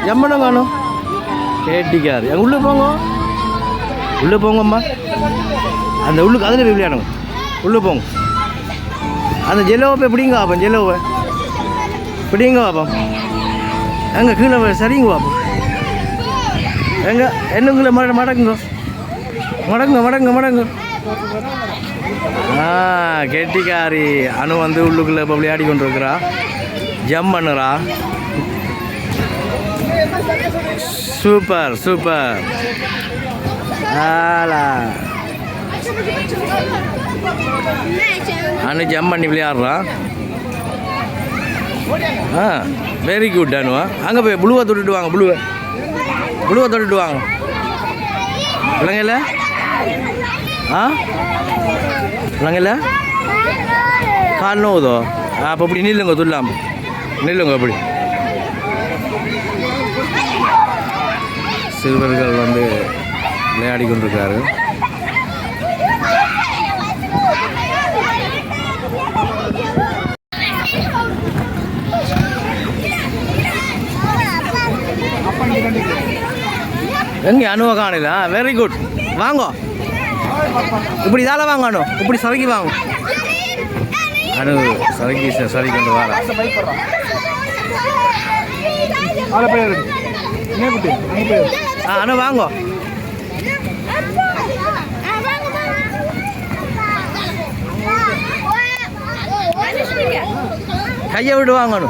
ஜம்மனம் காணும் கேட்டிக்காரு அங்கே உள்ளே போங்க உள்ளே போங்கம்மா அந்த உள்ளுக்கு அதில் போய் விளையாடுங்க உள்ளே போங்க அந்த ஜெல்லோவை போய் பிடிங்க பாப்போம் ஜெல்லோவை பிடிங்க பாப்போம் எங்கே கீழே சரிங்க பாப்போம் எங்கே என்னங்களை மடங்குங்க மடங்குங்க மடங்குங்க மடங்கு கெட்டிக்காரி அணு வந்து உள்ளுக்குள்ளே இப்போ விளையாடி கொண்டு இருக்கிறா ஜம் பண்ணுறா சூப்பர் சூப்பர் அனு ஜம் பண்ணி விளையாடுறான் வெரி குட் அனுவா அங்கே போய் புளுவை தொட்டுட்டு வாங்க புளுவை தொட்டுட்டு வாங்க விளங்கல விளங்கல கால் நோவுதோ அப்போ அப்படி நில்லுங்க துல்லாம் நில்லுங்க அப்படி சிறுவர்கள் வந்து விளையாடி கொண்டிருக்காரு எங்கே அனுவ காணல வெரி குட் வாங்க இப்படி இதால வாங்க அனு இப்படி சரக்கி வாங்க அனு சரக்கி சரி கொண்டு வர அனு வாங்க கையை விட்டு வாங்க அனு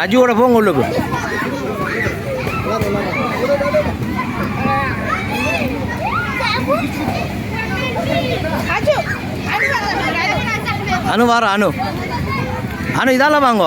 அஜுவோட போங்க உள்ளுக்கு அனு வார அனு அனு இதால வாங்க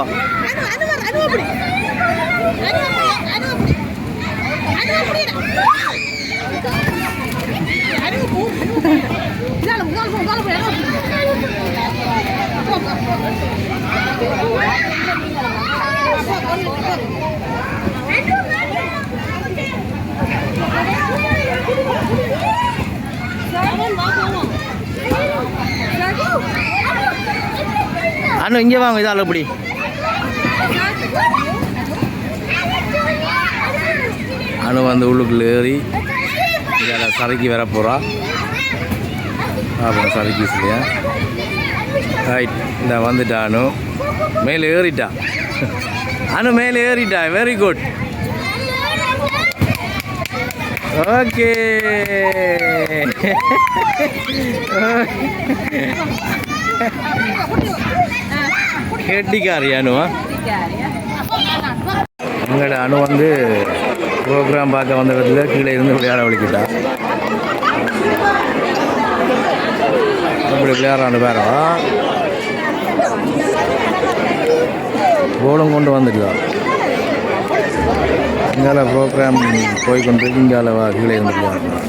அண்ணா இங்கே வாங்க இதால இப்படி அணு வந்து உள்ளுக்குள்ள ஏறி இதில் சரக்கி வர போகிறா அப்புறம் சரக்கி இல்லையா ரைட் இந்த வந்துட்டா அணு மேலே ஏறிட்டா அணு மேலே ஏறிட்டா வெரி குட் ஓகே கெட்டிக்காரி அணுவா எங்களோட அணு வந்து ப்ரோக்ராம் பார்க்க வந்த இடத்துல கீழே இருந்து விளையாட வலிக்கிட்டா அப்படி விளையாடுறான்னு பேரவா கோலம் கொண்டு வந்துட்டுதான் இங்கால ப்ரோக்ராம் போய் கொண்டு இங்கால கீழே இருந்து விளையாடுறா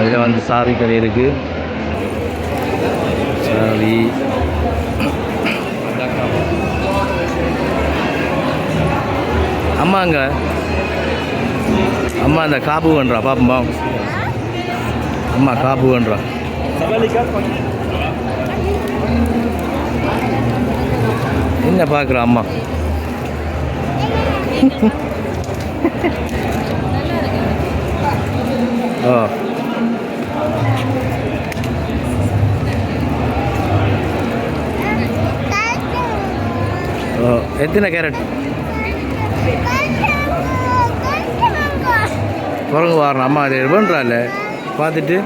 இதில் வந்து சாவி கடை இருக்குது. சாவி அம்மாங்க அம்மா அந்த காப்பு பண்ணுறா பாப்பம்மா. அம்மா காப்பு பண்ணுறா. என்ன பார்க்குறா அம்மா? ஓ ஓ எத்தனை கேரட்? குரங்கு வரணும் அம்மா அது பண்ணுறாள் பார்த்துட்டு.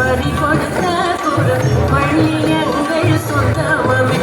பறி கொடுத்த குரு மணியங்கள் சொந்தமமே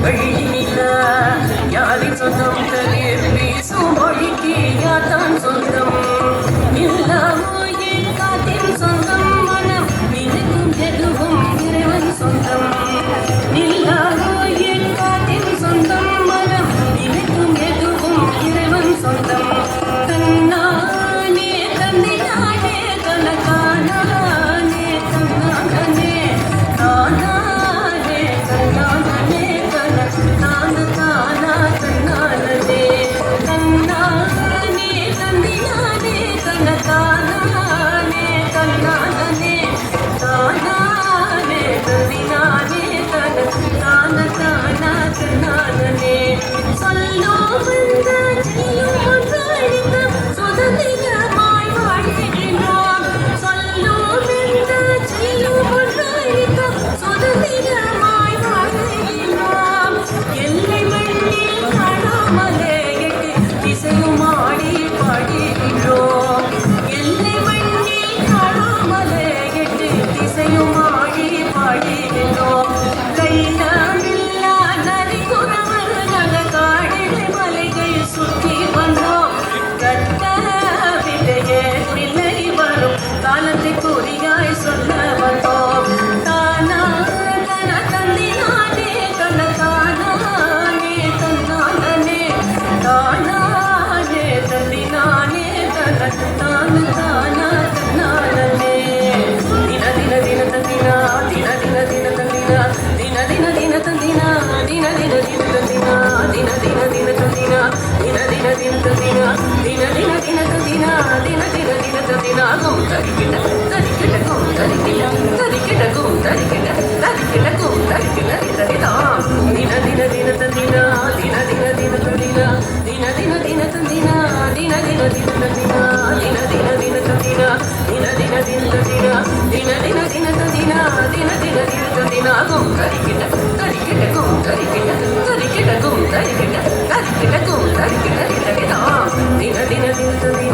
வழியில யாரின் சொந்தம் கதிர் பேசும் மொழிக்கு யாத்தான் சொந்தம் இல்லாமோ என் காத்தின் சொந்தம் மனம் எனக்கும் எதுவும் இறைவன் சொந்தம் இல்லாமோ என் காத்தின் சொந்தம் மனம் எனக்கும் எதுவும் இறைவன் சொந்தம் தன்னானே தந்தினானே தனக்கானே தன்னானே தானானே தன்னானே தனக்கான தானா தன்னானே தன்னானே தந்தினானே தனக்கானே தன்னானே தானானே தந்தினானே தனக்கான தானா தன்னானே சொல்லோ வந்த செய்யும் ஒன்றாயிருந்த சுதந்திரமாய் வாழ்கின்றோம் சொல்லோ வந்த செய்யும் ஒன்றாயிருந்த சுதந்திரமாய் வாழ்கின்றோம் எல்லை மண்ணில் காணாமலே எட்டு திசையும் ஆடி பாடுகின்றோம் எல்லை மண்ணில் காணாமலே எட்டு திசையும் ஆடி பாடுகின்றோம் கையிலா நதி குறவர் நல காடுகள் மலைகள் சுற்றி வந்தோம் கட்ட விதையே பிள்ளை வரும் காலத்தை குறியாய் சொல்ல வந்தோம் தானா தன தந்தினானே தனக்கானே தன்னானே தானானே தந்தினானே தனக்கான தானா தன்னானே தின தின தின தந்தினா தின தின தின தந்தினா தின தின தின தந்தினா தின தின தின தந்தினா தின தின தின தந்தினா தின தின தின தந்தினா தின தின தின தந்தினா தின தின தின தந்தினா கும் தரிக்கிட தரிக்கிட கும் தரிக்கிட தரிக்கிட கும் தரிக்கிட தரிக்கிட கும் தரிக்கிட தரிதா தின தின தின தந்தினா தின தின தின தந்தினா தின தின தின தந்தினா தின தின தின தந்தினா தின தின தின தந்தினா தின தின தின தந்தினா தின தின தின தந்தினா தின தின தின தந்தினா கும் தரிக்கிட தரிக்கிட கும் தரிக்கிட தரிக்கிட கும் தரிக்கிட தரிக்கிட கும் தரிக்கிட தரிதா தின தின தின தந்தினா